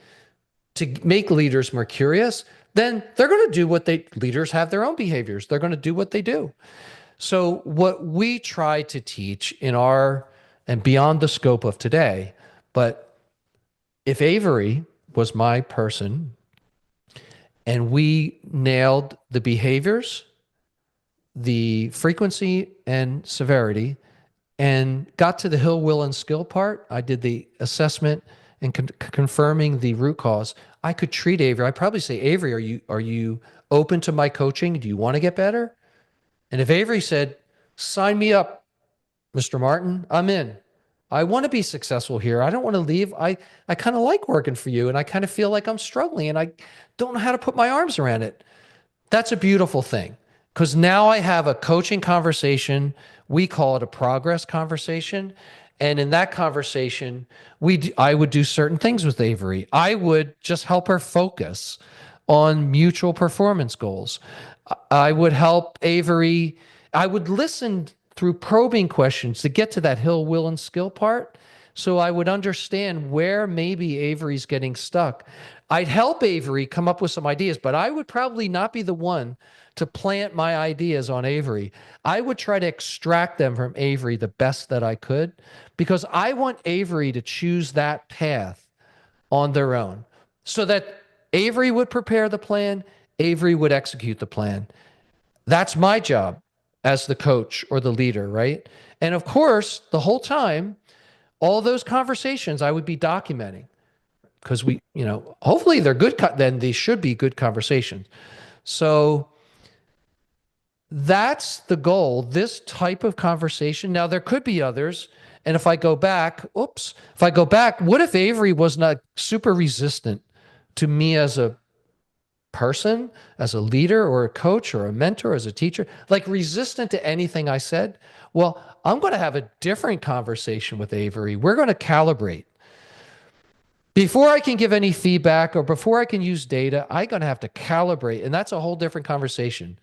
to make leaders more curious, then they're going to do leaders have their own behaviors. They're going to do what they do. So what we try to teach and beyond the scope of today, but if Avery was my person and we nailed the behaviors, the frequency and severity, and got to the hill, will, and skill part, I did the assessment and confirming the root cause, I could treat Avery. I'd probably say, Avery, are you open to my coaching? Do you want to get better? And if Avery said, sign me up, Mr. Martin, I'm in. I want to be successful here. I don't want to leave. I kind of like working for you, and I kind of feel like I'm struggling, and I don't know how to put my arms around it. That's a beautiful thing, because now I have a coaching conversation. We call it a progress conversation. And in that conversation, I would do certain things with Avery. I would just help her focus on mutual performance goals. I would help Avery. I would listen through probing questions to get to that hill, will, and skill part. So I would understand where maybe Avery's getting stuck. I'd help Avery come up with some ideas, but I would probably not be the one to plant my ideas on Avery. I would try to extract them from Avery the best that I could, because I want Avery to choose that path on their own so that Avery would prepare the plan, Avery would execute the plan. That's my job as the coach or the leader, right? And of course, the whole time, all those conversations I would be documenting, because hopefully they're good, then they should be good conversations. So that's the goal, this type of conversation. Now, there could be others. And if I go back, what if Avery was not super resistant to me as a person, as a leader or a coach or a mentor, as a teacher, like resistant to anything I said, well, I'm going to have a different conversation with Avery. We're going to calibrate. Before I can give any feedback or before I can use data, I'm going to have to calibrate. And that's a whole different conversation.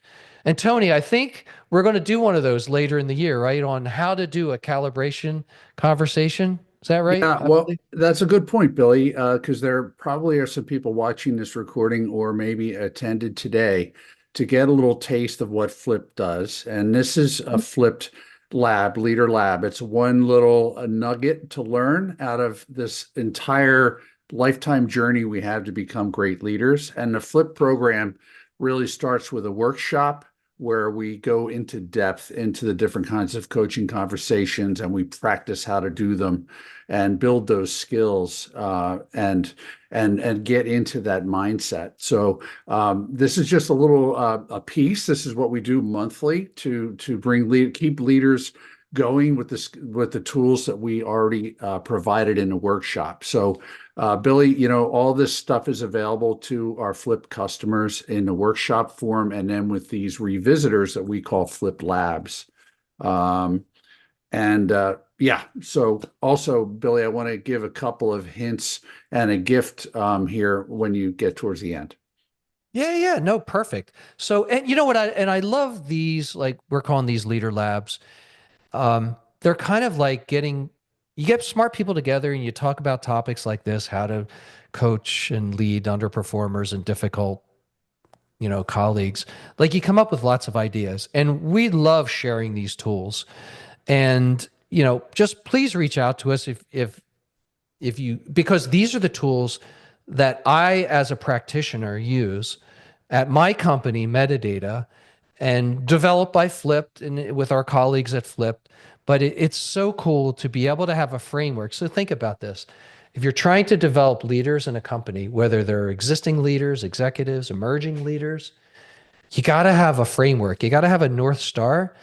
And Tony, I think we're going to do one of those later in the year, right? On how to do a calibration conversation. Is that right?
Yeah,
I
well,
believe?
that's a good point, Billy, because there probably are some people watching this recording or maybe attended today to get a little taste of what Flip does. And this is a flipped lab, leader lab. It's one little nugget to learn out of this entire lifetime journey we have to become great leaders. And the Flip program really starts with a workshop where we go into depth into the different kinds of coaching conversations and we practice how to do them and build those skills and get into that mindset. So this is just a little a piece. This is what we do monthly to keep leaders going with the tools that we already provided in the workshop. So Billy, all this stuff is available to our Flip customers in the workshop form, and then with these revisitors that we call Flip Labs. And yeah, so also, Billy, I want to give a couple of hints and a gift here when you get towards the end.
Yeah, no, perfect. So, and you know what, I love these, like we're calling these leader labs. They're kind of like you get smart people together and you talk about topics like this, how to coach and lead underperformers and difficult, colleagues. Like you come up with lots of ideas, and we love sharing these tools. And, just please reach out to us if you, because these are the tools that I, as a practitioner, use at my company, Metadata, and developed by Flipped and with our colleagues at Flipped. But it's so cool to be able to have a framework. So think about this. If you're trying to develop leaders in a company, whether they're existing leaders, executives, emerging leaders, you got to have a framework. You got to have a North Star,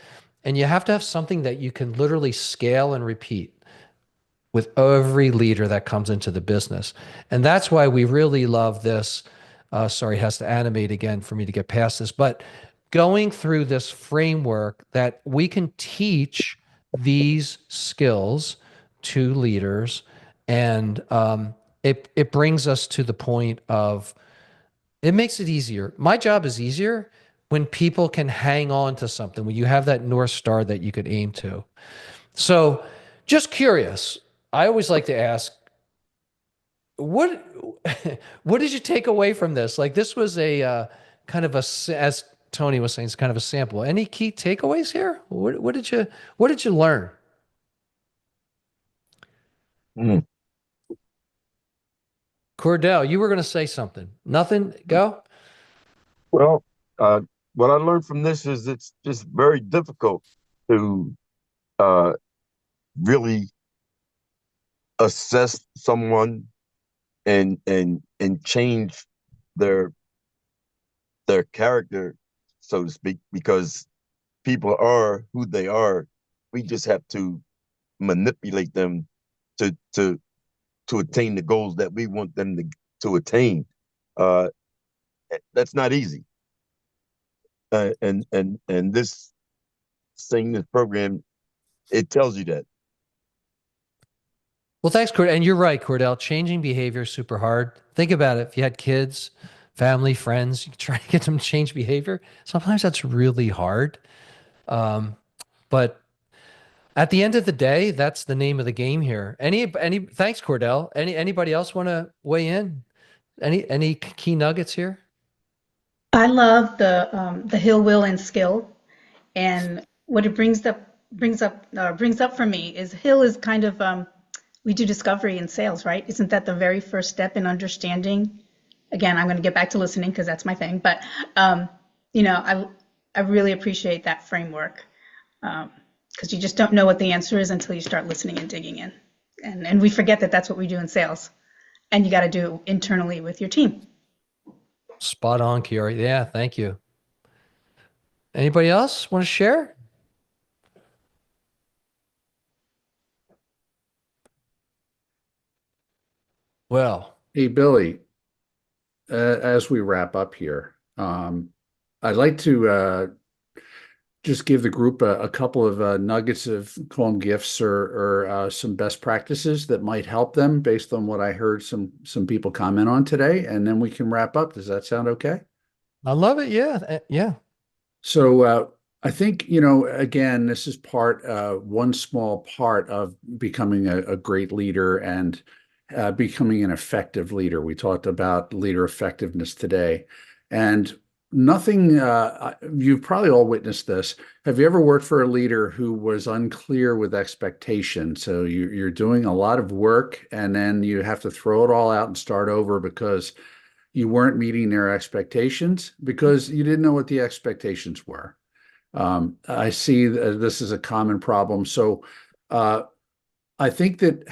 and you have to have something that you can literally scale and repeat with every leader that comes into the business. And that's why we really love this. Sorry, it has to animate again for me to get past this, but going through this framework that we can teach these skills to leaders. And it brings us to the point of, it makes it easier. My job is easier when people can hang on to something, when you have that North Star that you could aim to. So just curious, I always like to ask, what what did you take away from this? Like this was a kind of as Tony was saying, it's kind of a sample. Any key takeaways here? What did you learn?
Mm.
Cordell, you were going to say something. Nothing? Go.
Well, what I learned from this is it's just very difficult to uh, really assess someone and change their character, so to speak, because people are who they are. We just have to manipulate them to attain the goals that we want them to attain. Uh, that's not easy. And this program, it tells you that.
Well, thanks, Cordell. And you're right, Cordell. Changing behavior is super hard. Think about it. If you had kids, family, friends, you try to get them to change behavior. Sometimes that's really hard. But at the end of the day, that's the name of the game here. Thanks, Cordell. Anybody else want to weigh in? Any key nuggets here?
I love the Hill, Will, and Skill, and what it brings up for me is Hill is kind of we do discovery in sales, right? Isn't that the very first step in understanding? Again, I'm going to get back to listening because that's my thing, but I really appreciate that framework because you just don't know what the answer is until you start listening and digging in, and we forget that that's what we do in sales, and you got to do it internally with your team.
Spot on, Kiara. Yeah, thank you. Anybody else want to share? Well,
Hey, Billy, as we wrap up here, I'd like to just give the group a couple of nuggets of call them gifts or some best practices that might help them based on what I heard some people comment on today, and then we can wrap up. Does that sound okay?
I love it. Yeah. Yeah.
So I think, again, this is one small part of becoming a great leader and becoming an effective leader. We talked about leader effectiveness today, and nothing, you've probably all witnessed this. Have you ever worked for a leader who was unclear with expectations? So you're doing a lot of work and then you have to throw it all out and start over because you weren't meeting their expectations because you didn't know what the expectations were. I see this is a common problem. So I think that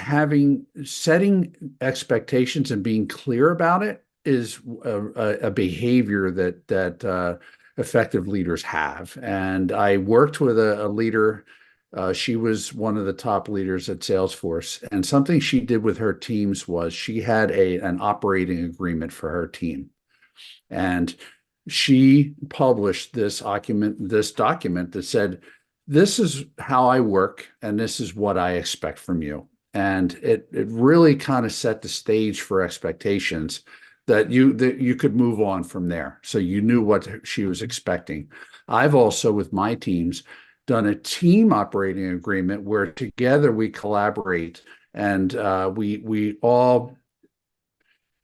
setting expectations and being clear about it is a behavior that effective leaders have. And I worked with a leader. She was one of the top leaders at Salesforce, and something she did with her teams was she had an operating agreement for her team, and she published this document that said, "This is how I work, and this is what I expect from you." And it really kind of set the stage for expectations that you could move on from there. So you knew what she was expecting. I've also, with my teams, done a team operating agreement where together we collaborate and we all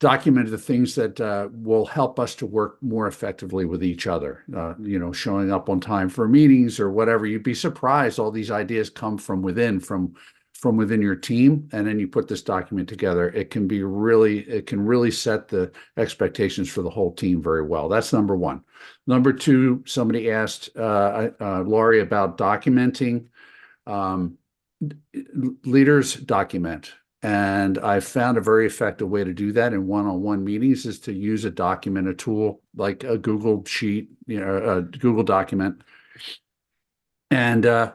documented the things that will help us to work more effectively with each other. Showing up on time for meetings or whatever. You'd be surprised, all these ideas come from within your team, and then you put this document together. It can really set the expectations for the whole team very well. That's number one. Number two, somebody asked Laurie about documenting. Leaders document. And I found a very effective way to do that in one-on-one meetings is to use a tool like a Google Sheet, a Google document, and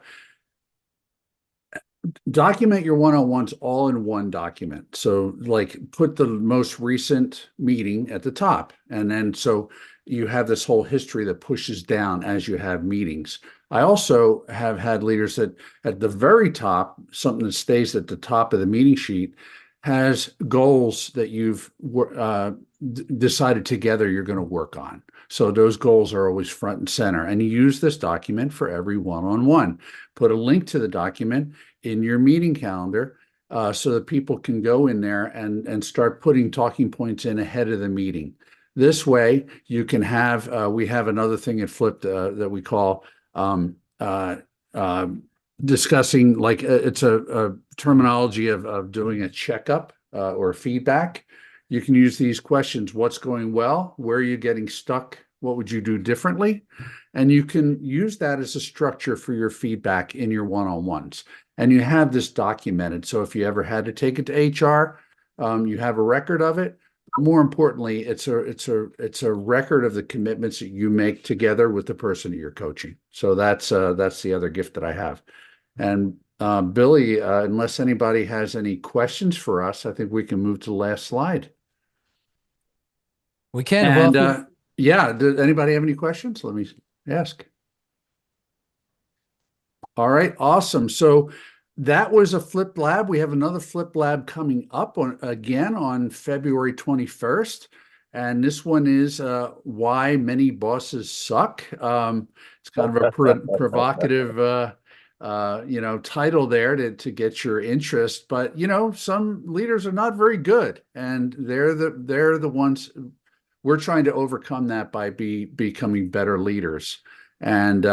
document your one-on-ones all in one document. So like put the most recent meeting at the top. And then so you have this whole history that pushes down as you have meetings. I also have had leaders that at the very top, something that stays at the top of the meeting sheet has goals that you've decided together you're going to work on. So those goals are always front and center. And you use this document for every one-on-one. Put a link to the document in your meeting calendar so that people can go in there and start putting talking points in ahead of the meeting. This way, you can have, we have another thing at Flipped that we call discussing, like it's a terminology of doing a checkup or feedback. You can use these questions: what's going well? Where are you getting stuck? What would you do differently? And you can use that as a structure for your feedback in your one-on-ones. And you have this documented. So if you ever had to take it to HR, you have a record of it. More importantly, it's a record of the commitments that you make together with the person that you're coaching. So that's the other gift that I have. And Billy, unless anybody has any questions for us, I think we can move to the last slide.
We can.
And yeah, does anybody have any questions? Let me ask. All right, awesome. So that was a Flip Lab. We have another Flip Lab coming up again on February 21st. And this one is why many bosses suck. It's kind of a provocative title there to get your interest. But some leaders are not very good, and they're the ones. We're trying to overcome that by becoming better leaders. And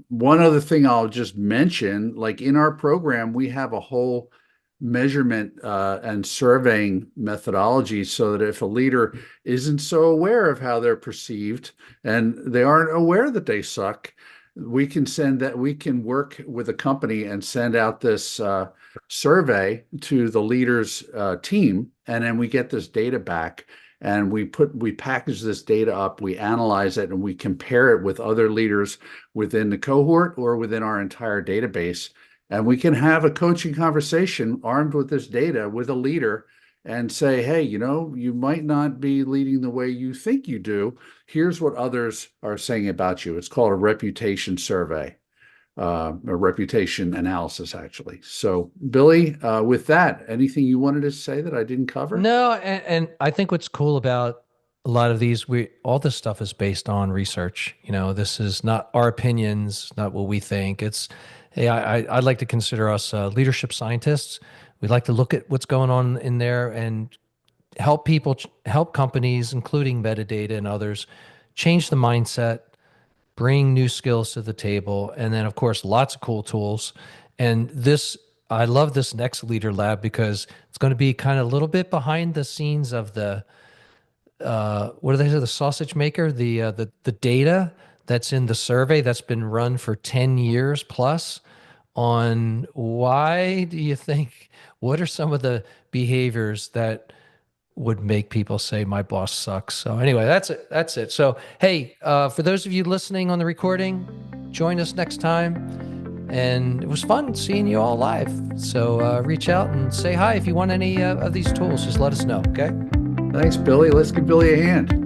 one other thing I'll just mention, like in our program, we have a whole measurement and surveying methodology so that if a leader isn't so aware of how they're perceived and they aren't aware that they suck, we can work with a company and send out this survey to the leader's team, and then we get this data back. And we package this data up, we analyze it, and we compare it with other leaders within the cohort or within our entire database. And we can have a coaching conversation armed with this data with a leader and say, hey, you might not be leading the way you think you do. Here's what others are saying about you. It's called a reputation survey, a reputation analysis, actually. So, Billy, with that, anything you wanted to say that I didn't cover?
No, and I think what's cool about a lot of these, all this stuff is based on research. This is not our opinions, not what we think. Hey, I'd like to consider us leadership scientists. We'd like to look at what's going on in there and help people, help companies, including Metadata and others, change the mindset, bring new skills to the table, and then, of course, lots of cool tools. And I love this next Leader Lab because it's going to be kind of a little bit behind the scenes of the what do they say, the sausage maker, the data that's in the survey that's been run for 10 years plus on why do you think, what are some of the behaviors that would make people say my boss sucks? So anyway, that's it. So, hey, for those of you listening on the recording, join us next time. And it was fun seeing you all live. So reach out and say hi if you want any of these tools. Just let us know, okay?
Thanks, Billy. Let's give Billy a hand.